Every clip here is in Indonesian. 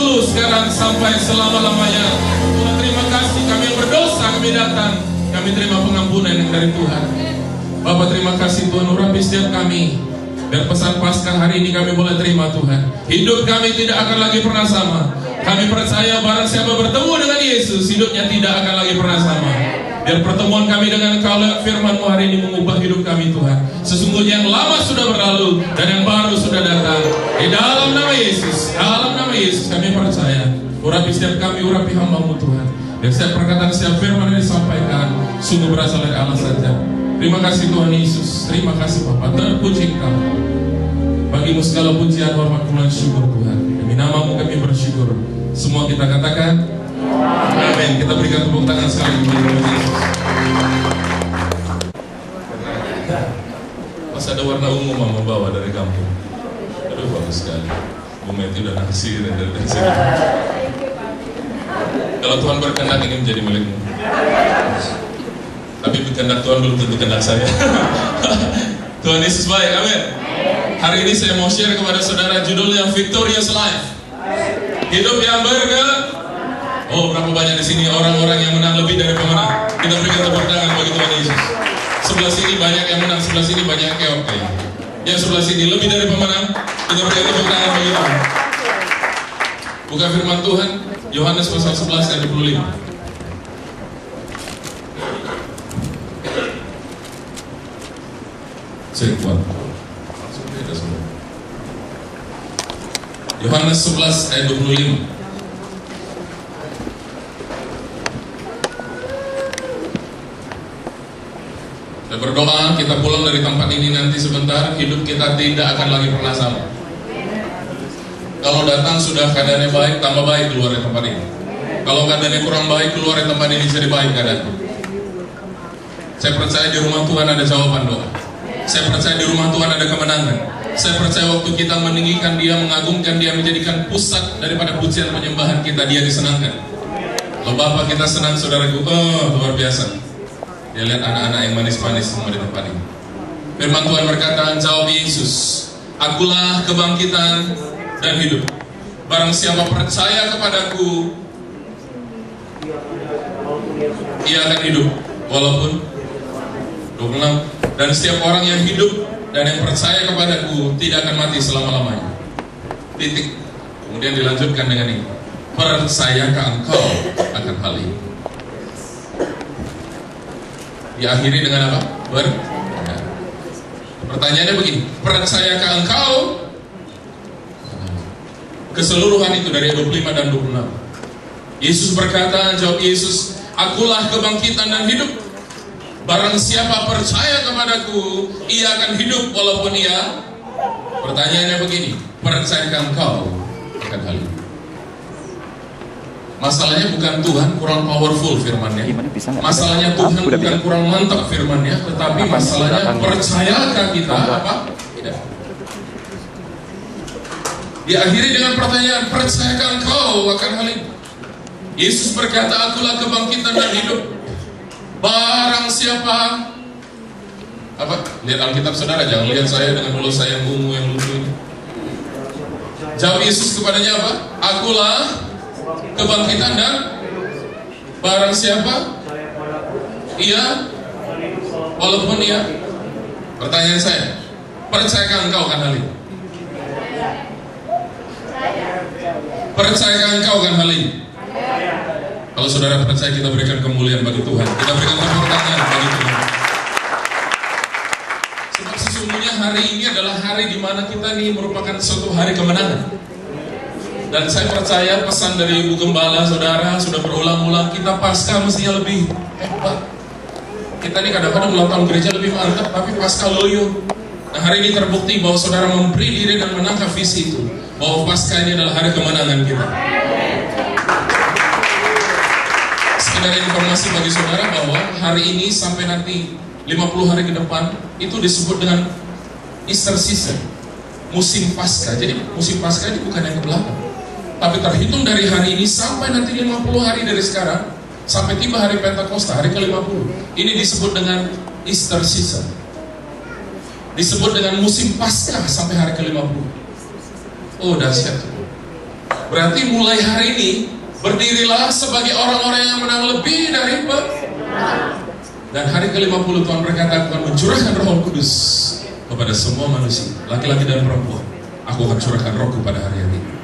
dulu, sekarang, sampai selama-lamanya. Tuhan, terima kasih, kami yang berdosa, kami datang, kami terima pengampunan yang dari Tuhan. Bapak, terima kasih Tuhan, urapi setiap kami. Dan pesan Paskah hari ini kami boleh terima Tuhan. Hidup kami tidak akan lagi pernah sama. Kami percaya barang siapa bertemu dengan Yesus, hidupnya tidak akan lagi pernah sama. Biar pertemuan kami dengan Engkau lewat firman-Mu hari ini mengubah hidup kami Tuhan. Sesungguhnya yang lama sudah berlalu dan yang baru sudah datang. Di dalam nama Yesus, kami percaya. Urapi setiap kami, urapi hamba-Mu Tuhan. Dan setiap perkataan, setiap firman yang disampaikan sungguh berasal dari Allah saja. Terima kasih Tuhan Yesus, terima kasih Bapa, terpuji Engkau. Bagimu segala pujian, hormat, kemuliaan, syukur Tuhan. Demi nama-Mu kami bersyukur. Semua kita katakan amin. Kita berikan tepuk tangan sekali kepada Tuhan Yesus. Pas ada warna ungu Mama bawa dari kampung. Aduh, bagus sekali. Bu Meti udah naksir dari sini. Kalau Tuhan berkehendak ini menjadi milikmu. Tapi kehendak Tuhan belum tentu kehendak saya. Tuhan Yesus baik, amin. Hari ini saya mau share kepada saudara judulnya Victorious Life. Hidup yang Oh, berapa banyak di sini orang-orang yang menang lebih dari pemenang. Kita berikan tepuk tangan bagi Tuhan Yesus. Sebelah sini banyak yang menang, sebelah sini banyak yang keok. Yang sebelah sini lebih dari pemenang. Kita berikan tepuk tangan bagi Tuhan. Buka firman Tuhan, Yohanes pasal 11 ayat 25. Cek kuat. Yohanes 11 ayat 25. Saya berdoa kita pulang dari tempat ini nanti sebentar, hidup kita tidak akan lagi pernah sama. Kalau datang sudah keadaannya baik, tambah baik keluar dari tempat ini. Kalau keadaannya kurang baik, keluar dari tempat ini jadi baik keadaannya. Saya percaya di rumah Tuhan ada jawaban doa. Saya percaya di rumah Tuhan ada kemenangan. Saya percaya waktu kita meninggikan Dia, mengagungkan Dia, menjadikan pusat daripada pujian penyembahan kita, Dia disenangkan. Kalau Bapak kita senang, saudaraku, luar biasa. Dia lihat anak-anak yang manis-manis semua di tempat ini. Firman Tuhan berkata, jawab Yesus, akulah kebangkitan dan hidup. Barang siapa percaya kepadaku, ia akan hidup walaupun 26. Dan setiap orang yang hidup dan yang percaya kepadaku tidak akan mati selama-lamanya. Titik. Kemudian dilanjutkan dengan ini, percayakah engkau akan hal ini? Diakhiri dengan apa? Pertanyaannya begini, percayakah engkau? Keseluruhan itu dari 25 dan 26. Yesus berkata, jawab Yesus, akulah kebangkitan dan hidup. Barang siapa percaya kepadaku, ia akan hidup walaupun ia. Pertanyaannya begini, percayakah engkau akan hal ini? Masalahnya bukan Tuhan kurang powerful firman-Nya. Masalahnya Tuhan bukan kurang mantap firman-Nya, tetapi masalahnya percayakah kita apa? Tidak. Diakhiri dengan pertanyaan, percayakah engkau akan hal ini? Yesus berkata, akulah kebangkitan dan hidup. Barang siapa, apa? Lihat Alkitab saudara, jangan lihat saya dengan mulut saya yang ungu yang lucu ini. Jawab Yesus kepadanya apa? Akulah kebangkitan dan barang siapa, ia walaupun ia. Pertanyaan saya, percayakah engkau akan hal ini? Percayakah engkau akan hal ini? Kalau saudara percaya, kita berikan kemuliaan bagi Tuhan. Kita berikan tepuk tangan bagi Tuhan. Sebab sesungguhnya hari ini adalah hari di mana kita ini merupakan suatu hari kemenangan. Dan saya percaya pesan dari Ibu Gembala, saudara, sudah berulang-ulang, kita Paskah mestinya lebih hebat. Kita ini kadang-kadang ulang tahun gereja lebih mantap, tapi Paskah loyo. Nah, hari ini terbukti bahwa saudara memberi diri dan menangkap visi itu, bahwa Paskah ini adalah hari kemenangan kita. Sekedar informasi bagi saudara bahwa hari ini sampai nanti 50 hari ke depan itu disebut dengan Easter season, musim Paskah. Jadi musim Paskah ini bukan yang ke belakang, tapi terhitung dari hari ini sampai nanti 50 hari dari sekarang sampai tiba hari Pentakosta, hari ke-50. Ini disebut dengan Easter season, disebut dengan musim Paskah sampai hari ke-50. Oh, dahsyat. Berarti mulai hari ini berdirilah sebagai orang-orang yang menang lebih dari dan hari ke-50 Tuhan berkata, aku akan mencurahkan Roh Kudus kepada semua manusia, laki-laki dan perempuan. Aku akan curahkan Roh pada hari-hari ini.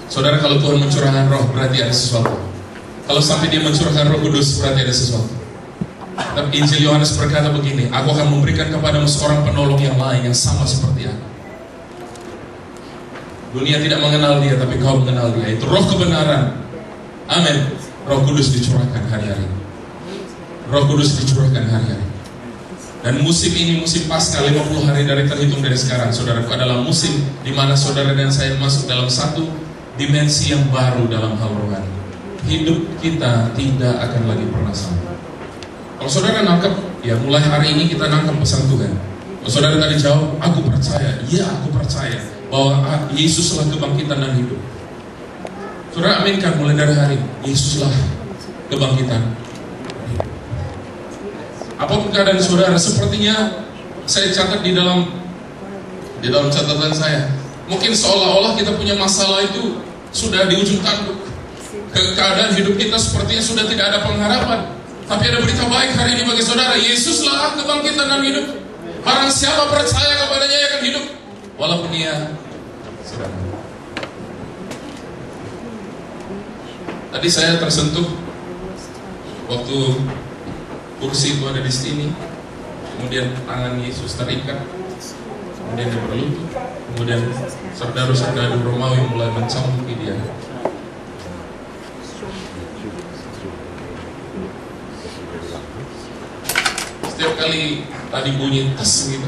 Saudara, kalau Tuhan mencurahkan Roh berarti ada sesuatu. Kalau sampai dia mencurahkan Roh Kudus berarti ada sesuatu. Tapi Injil Yohanes berkata begini, aku akan memberikan kepadamu seorang penolong yang lain yang sama seperti aku. Dunia tidak mengenal dia, tapi kau mengenal dia. Itu Roh kebenaran. Amin. Roh Kudus dicurahkan hari-hari. Roh Kudus dicurahkan hari-hari. Dan musim ini, musim Paskah 50 hari dari terhitung dari sekarang, saudaraku, adalah musim di mana saudara dan saya masuk dalam satu dimensi yang baru dalam hal rohani. Hidup kita tidak akan lagi pernah sama. Kalau saudara nangkep, ya mulai hari ini kita nangkep pesan Tuhan. Kalau saudara tadi jawab, aku percaya. Iya, aku percaya bahwa Yesuslah kebangkitan dan hidup. Saudara aminkan mulai dari hari Yesuslah kebangkitan. Apapun keadaan saudara, sepertinya saya catat di dalam catatan saya. Mungkin seolah-olah kita punya masalah itu sudah di ujung tanduk. Keadaan hidup kita sepertinya sudah tidak ada pengharapan. Tapi ada berita baik hari ini bagi saudara. Yesuslah kebangkitan dan hidup. Barang siapa percaya kepadanya akan hidup, walaupun ia sudah mati. Tadi saya tersentuh waktu kursi itu ada di sini, kemudian tangan Yesus terikat, kemudian dia berlutut, kemudian serdadu-serdadu Romawi mulai mencambuki dia. Setiap kali tadi bunyi tes gitu,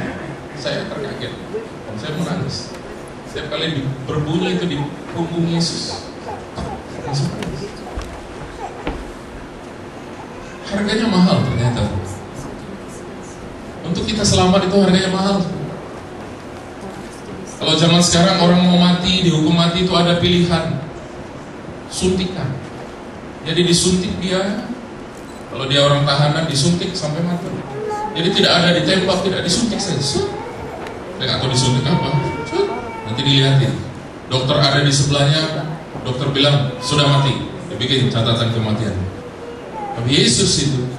saya terkaget, saya menangis. Setiap kali berbunyi itu di punggung Yesus, harganya mahal ternyata. Untuk kita selamat itu harganya mahal. Kalau zaman sekarang orang mau mati, dihukum mati itu ada pilihan suntikan. Jadi disuntik dia. Kalau dia orang tahanan disuntik sampai mati. Jadi tidak ada ditembak, tidak disuntik saja. Atau disuntik apa? Nanti dilihatin. Dokter ada di sebelahnya, dokter bilang sudah mati, dibikin catatan kematian. Tapi Yesus itu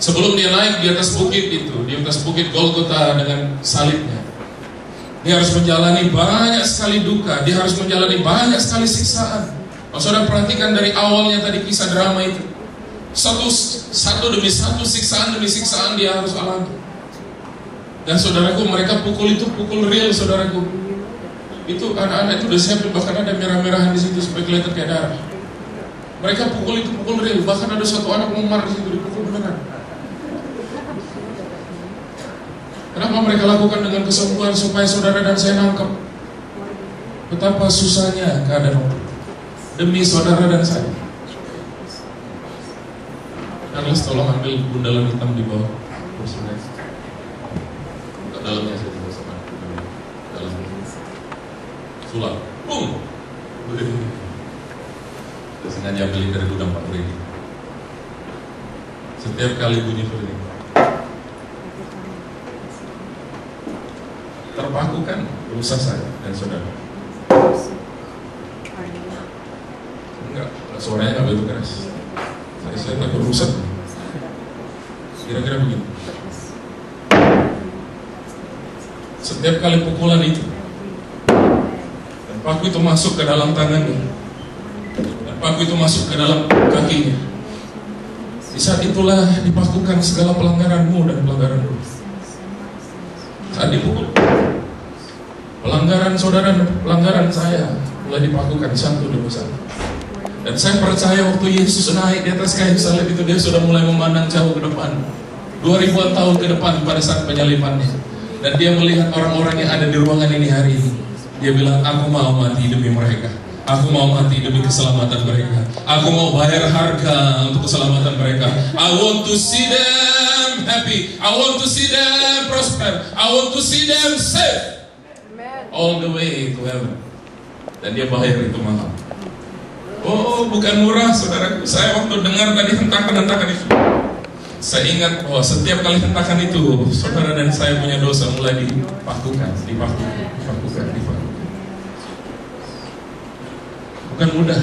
sebelum dia naik di atas bukit itu, di atas bukit Golgota dengan salibnya, dia harus menjalani banyak sekali duka, dia harus menjalani banyak sekali siksaan. Kalau saudara perhatikan dari awalnya tadi kisah drama itu, satu demi satu, siksaan demi siksaan dia harus alami. Dan saudaraku, mereka pukul itu pukul real, saudaraku. Itu anak-anak itu udah siapin, bahkan ada merah-merahan di situ supaya kelihatan kayak darah. Mereka pukul itu pukul real, bahkan ada satu anak memar di situ dipukul beneran. Kenapa mereka lakukan dengan kesungguhan supaya saudara dan saya nangkep betapa susahnya keadaan demi saudara dan saya. Carlos, tolong ambil bundalan hitam di bawah kursi saya. Ke dalamnya saya tidak sama. Dalam sulap. Boom. Saya sengaja beli dari gudang Pak Freddy. Setiap kali bunyi Freddy, terpaku kan rusak saya dan saudara. Enggak, suaranya nggak begitu keras. Saya takut rusak. Kira-kira begini. Setiap kali pukulan itu, dan paku itu masuk ke dalam tangannya, dan paku itu masuk ke dalam kakinya. Di saat itulah dipakukan segala pelanggaranmu dan pelanggaranmu. Saat dipukul, pelanggaran saudara dan pelanggaran saya mulai dipakukan satu demi satu. Dan saya percaya waktu Yesus naik di atas kayu salib itu, dia sudah mulai memandang jauh ke depan, 2000-an tahun ke depan pada saat penyalibannya. Dan dia melihat orang-orang yang ada di ruangan ini hari ini. Dia bilang, aku mau mati demi mereka, aku mau mati demi keselamatan mereka, aku mau bayar harga untuk keselamatan mereka. I want to see them happy, I want to see them prosper, I want to see them safe all the way to heaven. Dan dia bayar itu mahal. Oh, bukan murah, saudaraku. Saya waktu dengar tadi hentakan-hentakan itu, saya ingat bahwa setiap kali hentakan itu, saudara dan saya punya dosa mulai dipakukan. bukan mudah.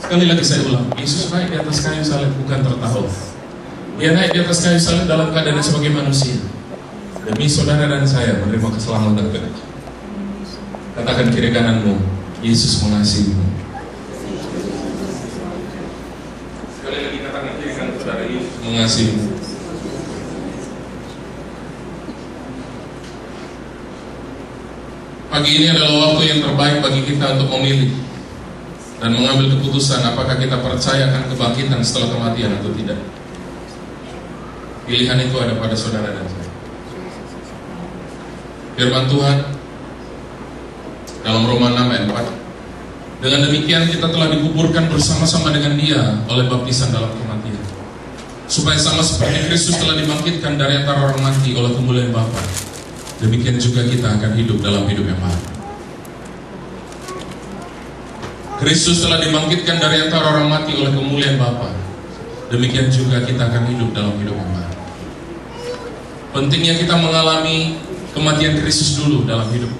Sekali lagi saya ulang, Yesus naik di atas kayu salib bukan tertawa. Dia naik di atas kayu salib dalam keadaan sebagai manusia, demi saudara dan saya menerima keselamatan kita. Katakan kiri kananmu, Yesus mengasihimu. Sekali lagi katakan kiri kanan saudara, Yesus mengasihimu. Pagi ini adalah waktu yang terbaik bagi kita untuk memilih dan mengambil keputusan apakah kita percaya akan kebangkitan setelah kematian atau tidak. Pilihan itu ada pada saudara dan saya. Firman Tuhan dalam Roma 6 ayat 4, dengan demikian kita telah dikuburkan bersama-sama dengan Dia oleh baptisan dalam kematian, supaya sama seperti Kristus telah dibangkitkan dari antara orang mati oleh kemuliaan Bapa, demikian juga kita akan hidup dalam hidup yang baru. Kristus telah dibangkitkan dari antara orang mati oleh kemuliaan Bapa, demikian juga kita akan hidup dalam hidup yang baru. Pentingnya kita mengalami kematian Kristus dulu dalam hidup,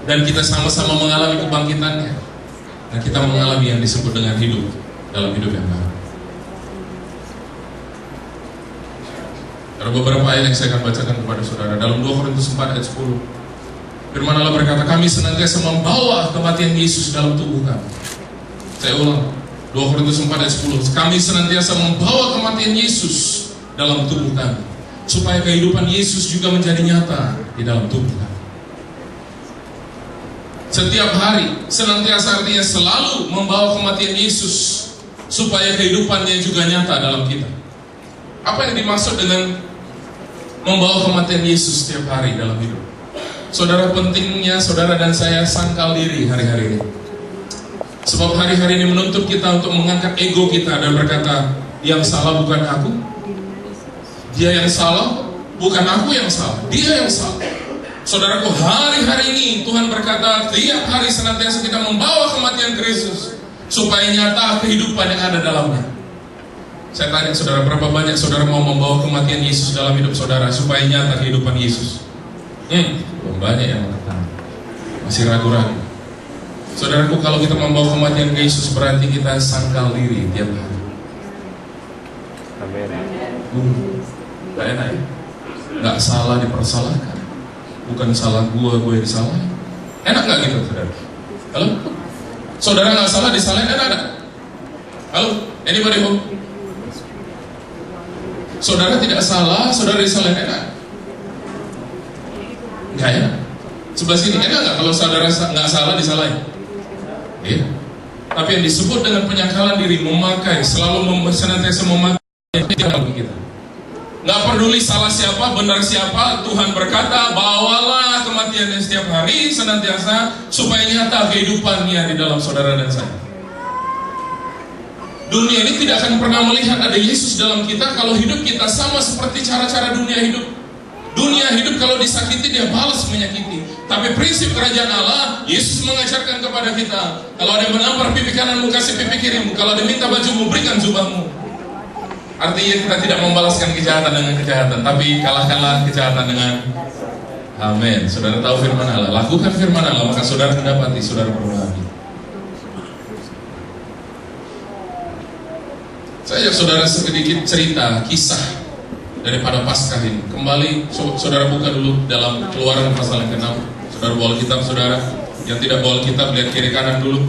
dan kita sama-sama mengalami kebangkitannya, dan kita mengalami yang disebut dengan hidup dalam hidup yang baru. Ada beberapa ayat yang saya akan bacakan kepada saudara. Dalam 2 Korintus 4 ayat 10, firman Allah berkata, kami senantiasa membawa kematian Yesus dalam tubuh kami. Saya ulang, 2 Korintus 4 ayat 10, kami senantiasa membawa kematian Yesus dalam tubuh kami, supaya kehidupan Yesus juga menjadi nyata di dalam tubuh kami. Setiap hari, senantiasa artinya selalu membawa kematian Yesus, supaya kehidupannya juga nyata dalam kita. Apa yang dimaksud dengan membawa kematian Yesus setiap hari dalam hidup? Saudara, pentingnya saudara dan saya sangkal diri hari-hari ini. Sebab hari-hari ini menuntut kita untuk mengangkat ego kita dan berkata, yang salah bukan aku, dia yang salah, bukan aku yang salah, dia yang salah. Saudaraku, hari-hari ini Tuhan berkata, tiap hari senantiasa kita membawa kematian Kristus, supaya nyata kehidupan yang ada dalamnya. Saya tanya saudara, berapa banyak saudara mau membawa kematian Yesus dalam hidup saudara, supaya nyata kehidupan Yesus? Belum banyak yang mengatakan, masih ragu-ragu. Saudaraku, kalau kita membawa kematian Yesus, berarti kita sangkal diri tiap hari. Amin. Gak enak ya? Gak salah dipersalahkan, bukan salah gue yang disalahin. Enak gak gitu saudara? Halo? Saudara gak salah disalahin, enak gak? Halo? Anybody home? Saudara tidak salah, saudara disalahin, enak? Gak enak. Sebelah sini, enak gak kalau saudara gak salah disalahin? Iya. Tapi yang disebut dengan penyangkalan diri, memakai, selalu senantiasa memakai bagi kita. Gak peduli salah siapa, benar siapa, Tuhan berkata, bawalah kematiannya setiap hari senantiasa, supaya nyata kehidupannya di dalam saudara dan saya. Dunia ini tidak akan pernah melihat ada Yesus dalam kita kalau hidup kita sama seperti cara-cara dunia hidup. Dunia hidup kalau disakiti dia balas menyakiti. Tapi prinsip kerajaan Allah, Yesus mengajarkan kepada kita, kalau ada yang menampar pipi kananmu, kasih pipi kirimu. Kalau ada minta bajumu, berikan jubahmu. Artinya kita tidak membalaskan kejahatan dengan kejahatan, tapi kalahkanlah kejahatan dengan amin. Saudara tahu firman Allah, lakukan firman Allah, maka saudara mendapati, saudara berbahagia. Saya ajak saudara sedikit cerita, kisah daripada Paskah ini. Kembali, saudara buka dulu dalam Keluaran pasal yang ke-6. Saudara bawa kitab, saudara. Yang tidak bawa kitab, lihat kiri kanan dulu.